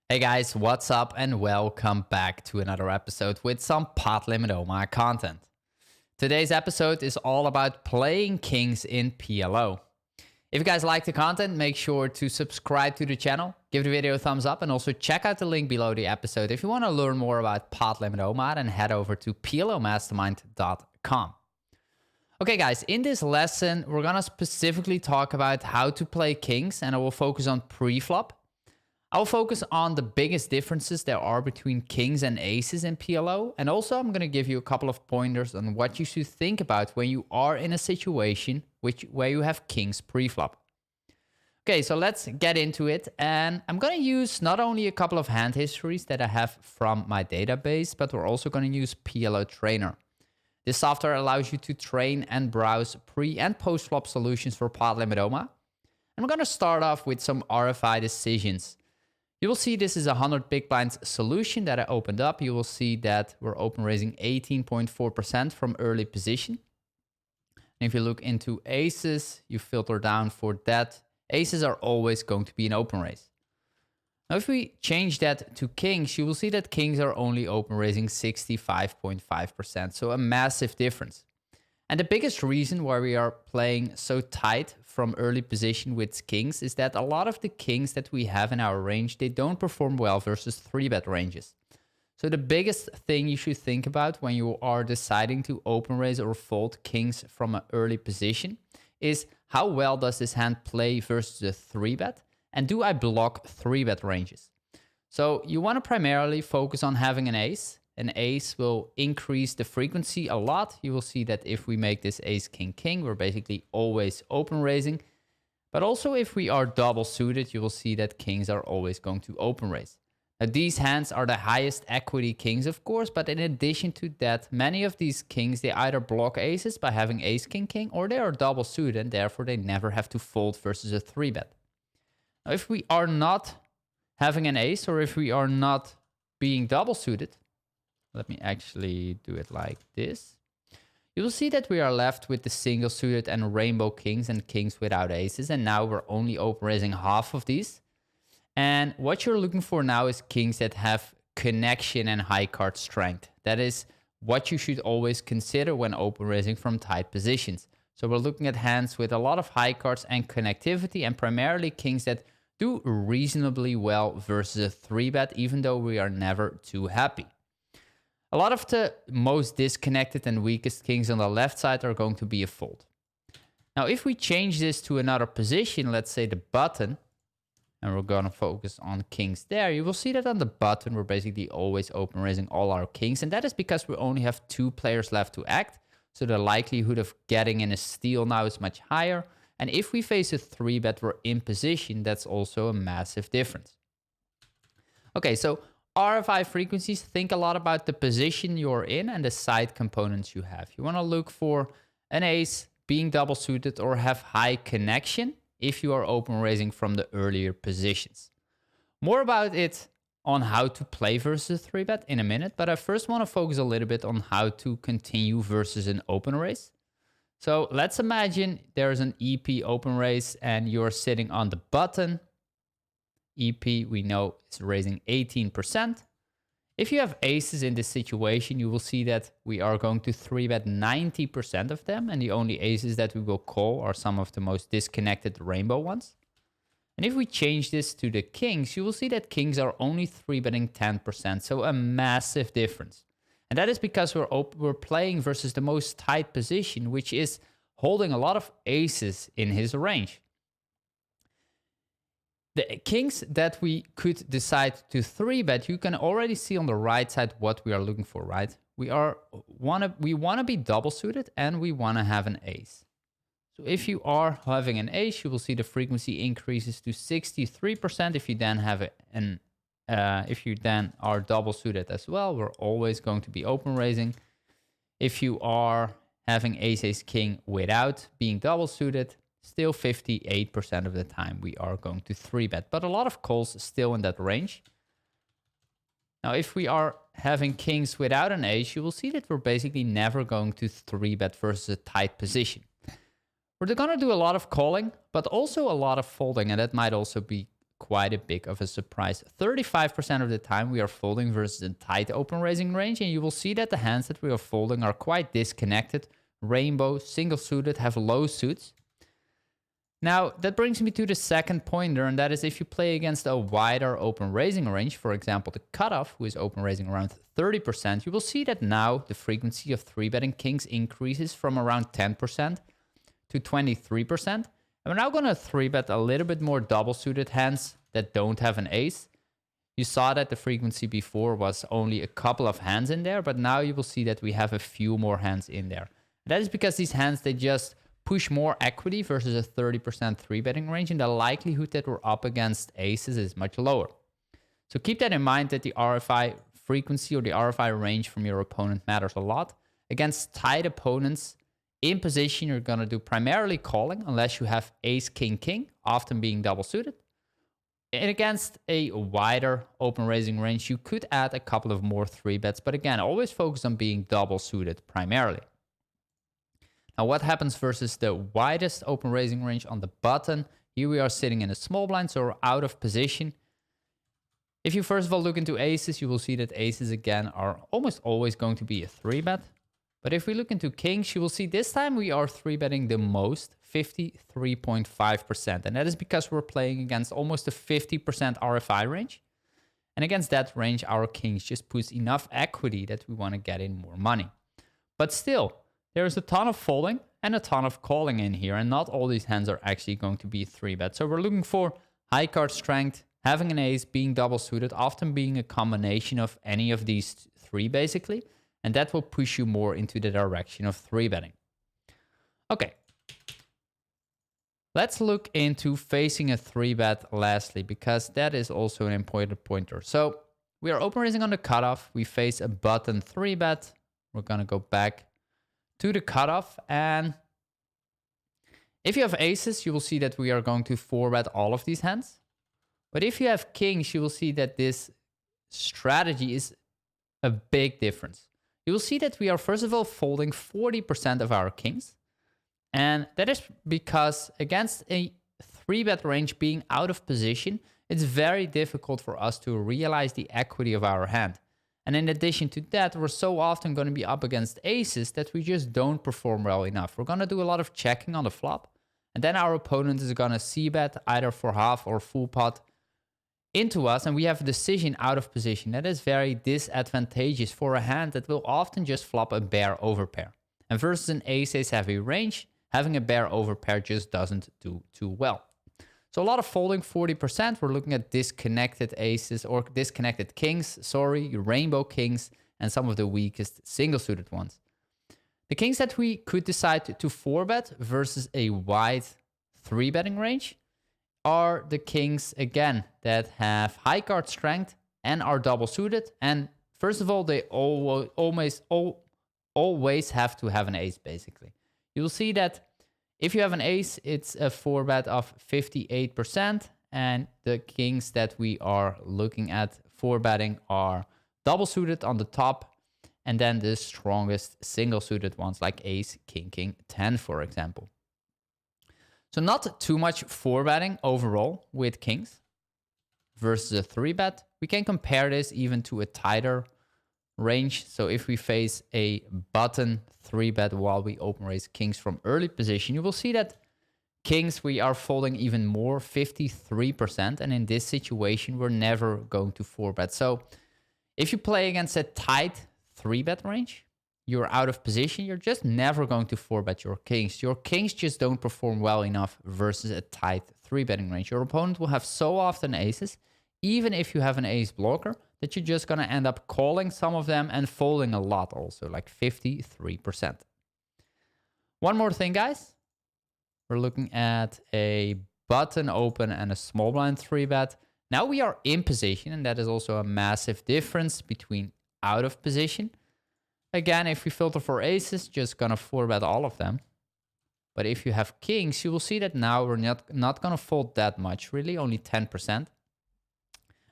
Hey guys, what's up and welcome back to another episode with some Pot Limit Omaha content. Today's episode is all about playing kings in PLO. If you guys like the content, make sure to subscribe to the channel, give the video a thumbs up, and also check out the link below the episode. If you want to learn more about Pot Limit Omaha, then head over to plomastermind.com. Okay guys, in this lesson, we're going to specifically talk about how to play kings, and I will focus on pre-flop. I'll focus on the biggest differences there are between kings and aces in PLO. And also I'm going to give you a couple of pointers on what you should think about when you are in a situation where you have kings pre-flop. Okay, so let's get into it. And I'm going to use not only a couple of hand histories that I have from my database, but we're also going to use PLO Trainer. This software allows you to train and browse pre- and post-flop solutions for Pot Limit Omaha. And we're going to start off with some RFI decisions. You will see this is a 100 big blinds solution that I opened up. You will see that we're open raising 18.4% from early position. And if you look into aces, you filter down for that. Aces are always going to be an open raise. Now, if we change that to kings, you will see that kings are only open raising 65.5%. So a massive difference. And the biggest reason why we are playing so tight from early position with kings is that a lot of the kings that we have in our range, they don't perform well versus 3-bet ranges. So the biggest thing you should think about when you are deciding to open raise or fold kings from an early position is how well does this hand play versus a 3-bet, and do I block 3-bet ranges? So you want to primarily focus on having an ace. An ace will increase the frequency a lot. You will see that if we make this ace, king, king, we're basically always open raising. But also if we are double suited, you will see that kings are always going to open raise. Now these hands are the highest equity kings, of course, but in addition to that, many of these kings, they either block aces by having ace, king, king, or they are double suited and therefore they never have to fold versus a 3-bet. Now if we are not having an ace, or if we are not being double suited, let me actually do it like this. You will see that we are left with the single suited and rainbow kings and kings without aces. And now we're only open raising half of these. And what you're looking for now is kings that have connection and high card strength. That is what you should always consider when open raising from tight positions. So we're looking at hands with a lot of high cards and connectivity, and primarily kings that do reasonably well versus a 3-bet, even though we are never too happy. A lot of the most disconnected and weakest kings on the left side are going to be a fold. Now, if we change this to another position, let's say the button, and we're going to focus on kings there, you will see that on the button, we're basically always open raising all our kings. And that is because we only have 2 players left to act. So the likelihood of getting in a steal now is much higher. And if we face a 3-bet, we're in position. That's also a massive difference. Okay, so RFI frequencies, think a lot about the position you're in and the side components you have. You want to look for an ace, being double suited, or have high connection if you are open raising from the earlier positions. More about it on how to play versus 3-bet in a minute, but I first want to focus a little bit on how to continue versus an open raise. So let's imagine there's an EP open raise and you're sitting on the button. EP, we know, is raising 18%. If you have aces in this situation, you will see that we are going to 3-bet 90% of them. And the only aces that we will call are some of the most disconnected rainbow ones. And if we change this to the kings, you will see that kings are only 3-betting 10%. So a massive difference. And that is because we're playing versus the most tight position, which is holding a lot of aces in his range. The kings that we could decide to 3-bet, you can already see on the right side what we are looking for, right? We want to be double suited and we want to have an ace. So if you are having an ace, you will see the frequency increases to 63%. If you then have if you then are double suited as well, we're always going to be open raising. If you are having ace, ace, king without being double suited, still 58% of the time we are going to 3-bet, but a lot of calls still in that range. Now, if we are having kings without an ace, you will see that we're basically never going to 3-bet versus a tight position. We're going to do a lot of calling, but also a lot of folding, and that might also be quite a big of a surprise. 35% of the time we are folding versus a tight open raising range, and you will see that the hands that we are folding are quite disconnected. Rainbow, single suited, have low suits. Now, that brings me to the second pointer, and that is if you play against a wider open raising range, for example, the cutoff, who is open raising around 30%, you will see that now the frequency of 3-betting kings increases from around 10% to 23%. And we're now going to 3-bet a little bit more double-suited hands that don't have an ace. You saw that the frequency before was only a couple of hands in there, but now you will see that we have a few more hands in there. That is because these hands, they just push more equity versus a 30% 3-betting range, and the likelihood that we're up against aces is much lower. So keep that in mind, that the RFI frequency or the RFI range from your opponent matters a lot. Against tight opponents in position, you're going to do primarily calling unless you have ace, king, king, often being double suited. And against a wider open raising range, you could add a couple of more 3-bets, but again, always focus on being double suited primarily. Now, what happens versus the widest open raising range on the button? Here we are sitting in a small blind, so we're out of position. If you first of all look into aces, you will see that aces again are almost always going to be a 3-bet. But if we look into kings, you will see this time we are 3-betting the most, 53.5%. And that is because we're playing against almost a 50% RFI range. And against that range, our kings just puts enough equity that we want to get in more money. But still, there's a ton of folding and a ton of calling in here, and not all these hands are actually going to be 3-bet. So we're looking for high card strength, having an ace, being double suited, often being a combination of any of these three basically, and that will push you more into the direction of 3-betting. Okay. Let's look into facing a 3-bet lastly, because that is also an important pointer. So we are open raising on the cutoff. We face a button 3-bet. We're going to go back to the cutoff, and if you have aces, you will see that we are going to 4-bet all of these hands. But if you have kings, you will see that this strategy is a big difference. You will see that we are first of all folding 40% of our kings, and that is because against a 3-bet range being out of position, it's very difficult for us to realize the equity of our hand. And in addition to that, we're so often going to be up against aces that we just don't perform well enough. We're going to do a lot of checking on the flop, and then our opponent is going to c-bet either for half or full pot into us, and we have a decision out of position. That is very disadvantageous for a hand that will often just flop a bear overpair. And versus an ace-ace heavy range, having a bear overpair just doesn't do too well. So a lot of folding, 40%. We're looking at disconnected aces or disconnected kings, rainbow kings, and some of the weakest single-suited ones. The kings that we could decide to 4-bet versus a wide 3-betting range are the kings, again, that have high card strength and are double-suited. And first of all, they always have to have an ace, basically. You will see that if you have an ace, it's a 4-bet of 58%, and the kings that we are looking at 4-betting are double-suited on the top, and then the strongest single-suited ones like ace, king, king, 10, for example. So not too much 4-betting overall with kings versus a 3-bet. We can compare this even to a tighter range. So if we face a button 3-bet while we open raise kings from early position, you will see that kings we are folding even more, 53%. And in this situation, we're never going to 4-bet. So if you play against a tight 3-bet range, you're out of position, you're just never going to 4-bet your kings. Your kings just don't perform well enough versus a tight 3-betting range. Your opponent will have so often aces, even if you have an ace blocker, that you're just going to end up calling some of them and folding a lot also, like 53%. One more thing, guys. We're looking at a button open and a small blind 3-bet. Now we are in position, and that is also a massive difference between out of position. Again, if we filter for aces, just going to 4-bet all of them. But if you have kings, you will see that now we're not going to fold that much, really, only 10%. And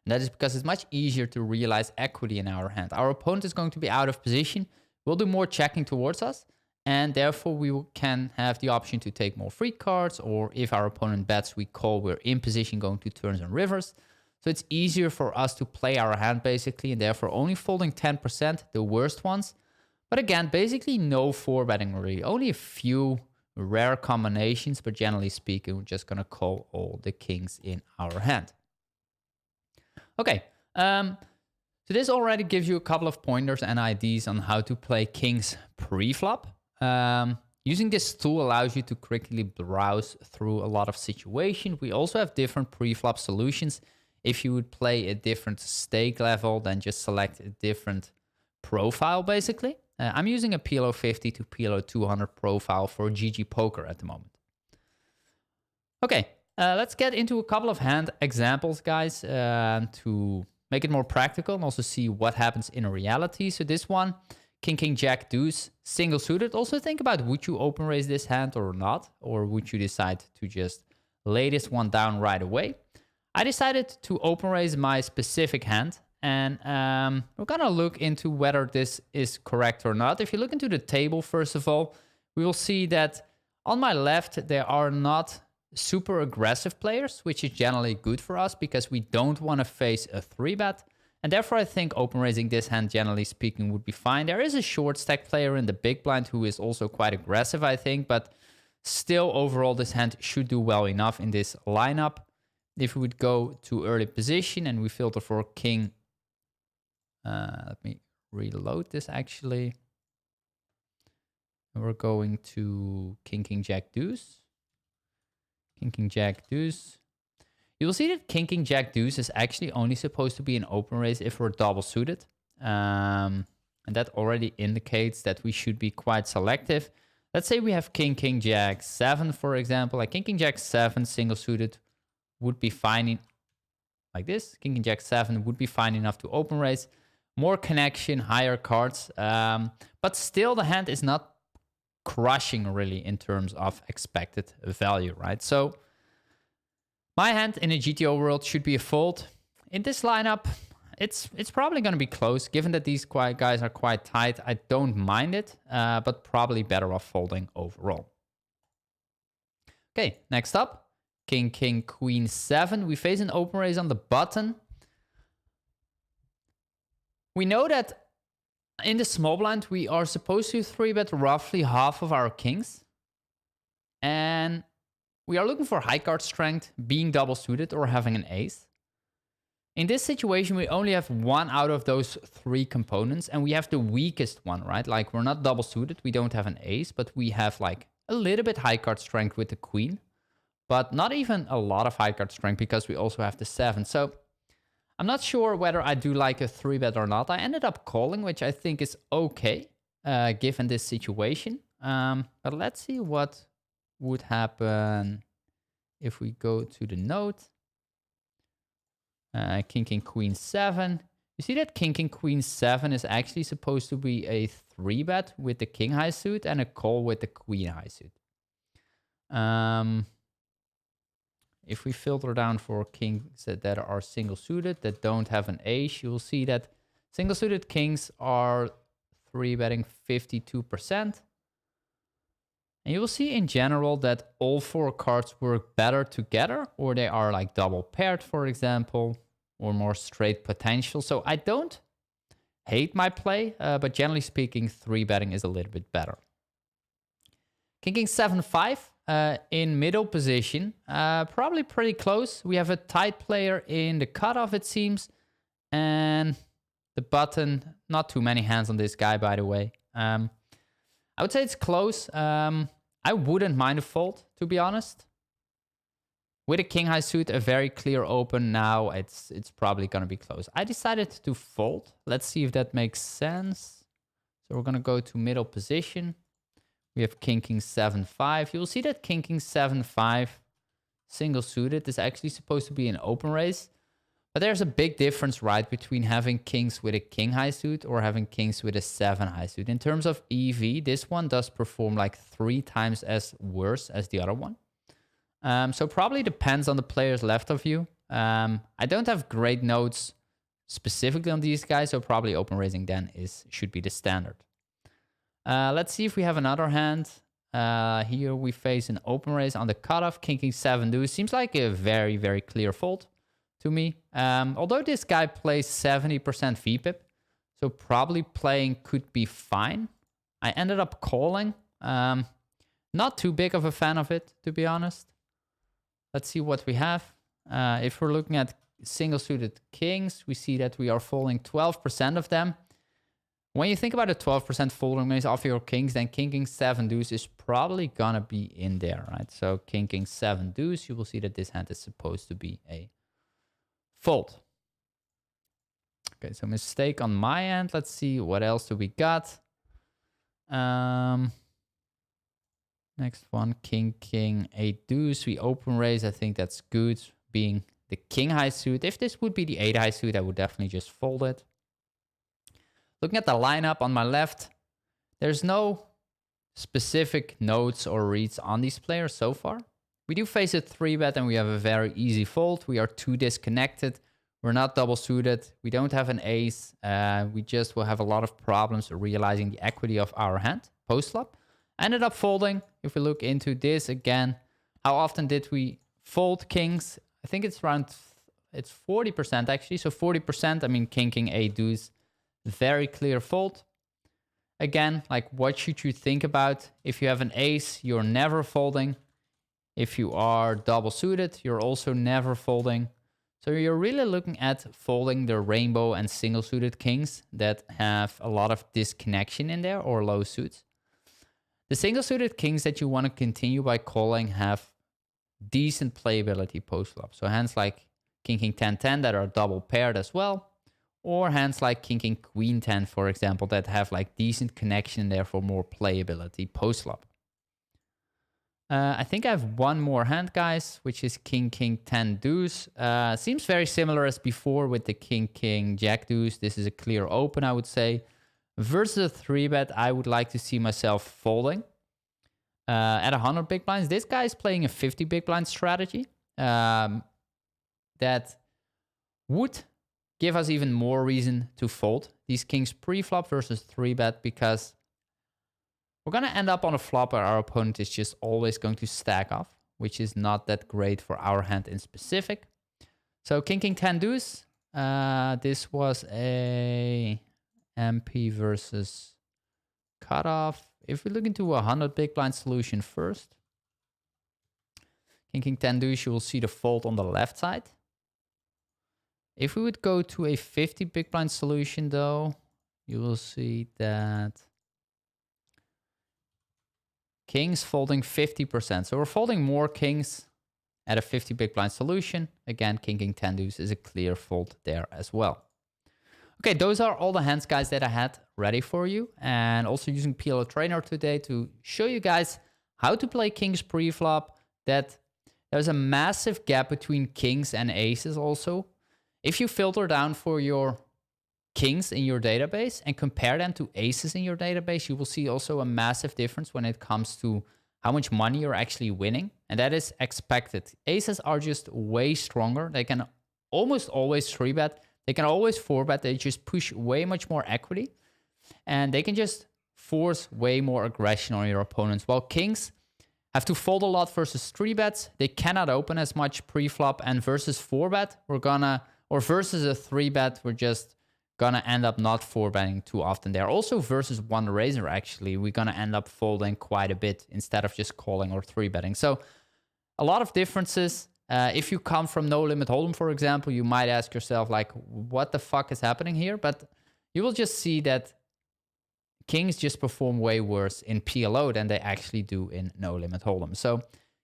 that is because it's much easier to realize equity in our hand. Our opponent is going to be out of position. We'll do more checking towards us. And therefore, can have the option to take more free cards, or if our opponent bets, we call, we're in position going to turns and rivers. So it's easier for us to play our hand, basically, and therefore only folding 10%, the worst ones. But again, basically no 4-betting really. Only a few rare combinations, but generally speaking, we're just going to call all the kings in our hand. Okay, so this already gives you a couple of pointers and ideas on how to play kings pre-flop. Using this tool allows you to quickly browse through a lot of situations. We also have different pre-flop solutions. If you would play a different stake level, then just select a different profile, basically. I'm using a PLO 50 to PLO 200 profile for GG Poker at the moment. Okay, let's get into a couple of hand examples, guys, to make it more practical and also see what happens in reality. So this one, King, King, Jack, Deuce, single suited. Also think about, would you open raise this hand or not? Or would you decide to just lay this one down right away? I decided to open raise my specific hand, and we're gonna look into whether this is correct or not. If you look into the table, first of all, we will see that on my left, there are not super aggressive players, which is generally good for us because we don't want to face a 3-bet. And therefore, I think open raising this hand, generally speaking, would be fine. There is a short stack player in the big blind who is also quite aggressive, I think, but still overall, this hand should do well enough in this lineup. If we would go to early position and we filter for king, let me reload this actually. And we're going to king, king, jack, deuce. King, king, jack, deuce. You will see that king, king, jack, deuce is actually only supposed to be an open raise if we're double suited. And that already indicates that we should be quite selective. Let's say we have king, king, jack, 7, for example. Like king, king, jack, 7, single suited would be fine like this. King and jack 7 would be fine enough to open raise. More connection, higher cards. But still the hand is not crushing really in terms of expected value, right? So my hand in a GTO world should be a fold. In this lineup, it's probably going to be close. Given that these guys are quite tight, I don't mind it, but probably better off folding overall. Okay, next up. King, king, queen, 7. We face an open raise on the button. We know that in the small blind, we are supposed to 3-bet roughly half of our kings. And we are looking for high card strength, being double suited, or having an ace. In this situation, we only have one out of those 3 components, and we have the weakest one, right? Like, we're not double suited, we don't have an ace, but we have like a little bit high card strength with the queen. But not even a lot of high card strength because we also have the 7. So I'm not sure whether I do like a 3-bet or not. I ended up calling, which I think is okay, given this situation. But let's see what would happen if we go to the note. King, king, queen, 7. You see that king, king, queen, 7 is actually supposed to be a 3-bet with the king high suit and a call with the queen high suit. If we filter down for kings that are single suited, that don't have an ace, you'll see that single suited kings are 3-betting 52%. And you will see in general that all 4 cards work better together, or they are like double paired, for example, or more straight potential. So I don't hate my play, but generally speaking, 3-betting is a little bit better. King, king, 7, 5. In middle position, probably pretty close. We have a tight player in the cutoff, it seems. And the button, not too many hands on this guy, by the way. I would say it's close. I wouldn't mind a fold, to be honest. With a king high suit, a very clear open now, it's probably going to be close. I decided to fold. Let's see if that makes sense. So we're going to go to middle position. We have king, king, 7, 5. You'll see that king, king, 7, 5 single suited is actually supposed to be an open raise. But there's a big difference, right, between having kings with a king high suit or having kings with a 7 high suit. In terms of EV, this one does perform like 3 times as worse as the other one. So probably depends on the players left of you. I don't have great notes specifically on these guys, so probably open raising then should be the standard. Let's see if we have another hand. Here we face an open raise on the cutoff. King 7 deuce seems like a very, very clear fold to me. Although this guy plays 70% VPIP, so probably playing could be fine. I ended up calling. Not too big of a fan of it, to be honest. Let's see what we have. If we're looking at single suited kings, we see that we are folding 12% of them. When you think about a 12% folding raise off your kings, then King 7 deuce is probably gonna be in there, right? So King 7 deuce, you will see that this hand is supposed to be a fold. Okay, so mistake on my end. Let's see, what else do we got? Next one, King 8 deuce. We open raise. I think that's good, being the king high suit. If this would be the 8 high suit, I would definitely just fold it. Looking at the lineup on my left, there's no specific notes or reads on these players so far. We do face a 3-bet and we have a very easy fold. We are too disconnected. We're not double suited. We don't have an ace. We just will have a lot of problems realizing the equity of our hand post-flop. Ended up folding. If we look into this again, how often did we fold kings? I think it's around, it's 40% actually. So 40%, I mean, King 8 deuce, very clear fold. Again, like what should you think about? If you have an ace, you're never folding. If you are double suited, you're also never folding. So you're really looking at folding the rainbow and single suited kings that have a lot of disconnection in there or low suits. The single suited kings that you want to continue by calling have decent playability post flop. So hands like King 10 that are double paired as well. Or hands like King Queen 10, for example, that have like decent connection there for more playability post flop. I think I have one more hand, guys, which is King 10 deuce. Seems very similar as before with the King Jack deuce. This is a clear open, I would say. Versus a 3-bet, I would like to see myself folding. At 100 big blinds, this guy is playing a 50 big blind strategy. That would give us even more reason to fold these kings pre-flop versus 3-bet, because we're going to end up on a flop where our opponent is just always going to stack off, which is not that great for our hand in specific. So King 10 deuce, this was a MP versus cutoff. If we look into a 100 big blind solution first, King 10 deuce, you will see the fold on the left side. If we would go to a 50 big blind solution though, you will see that kings folding 50%. So we're folding more kings at a 50 big blind solution. Again, King 10 deuce is a clear fold there as well. Okay, those are all the hands, guys, that I had ready for you. And also using PLO Trainer today to show you guys how to play kings pre-flop. That there's a massive gap between kings and aces also. If you filter down for your kings in your database and compare them to aces in your database, you will see also a massive difference when it comes to how much money you're actually winning. And that is expected. Aces are just way stronger. They can almost always 3-bet. They can always 4-bet. They just push way much more equity. And they can just force way more aggression on your opponents. While kings have to fold a lot versus 3-bets. They cannot open as much pre-flop. And versus 4-bet, or versus a 3-bet, we're just gonna end up not 4-betting too often there. Also versus one raiser, actually, we're gonna end up folding quite a bit instead of just calling or 3-betting. So a lot of differences. If you come from No Limit Hold'em, for example, you might ask yourself, like, what the fuck is happening here? But you will just see that kings just perform way worse in PLO than they actually do in No Limit Hold'em. So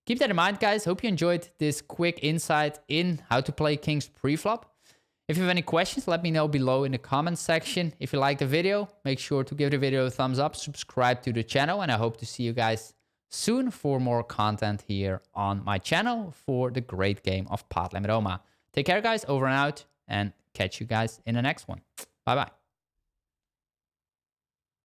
keep that in mind, guys. Hope you enjoyed this quick insight in how to play kings pre-flop. If you have any questions, let me know below in the comments section. If you liked the video, make sure to give the video a thumbs up, subscribe to the channel, and I hope to see you guys soon for more content here on my channel for the great game of Pot Limit Omaha. Take care, guys. Over and out, and catch you guys in the next one. Bye-bye.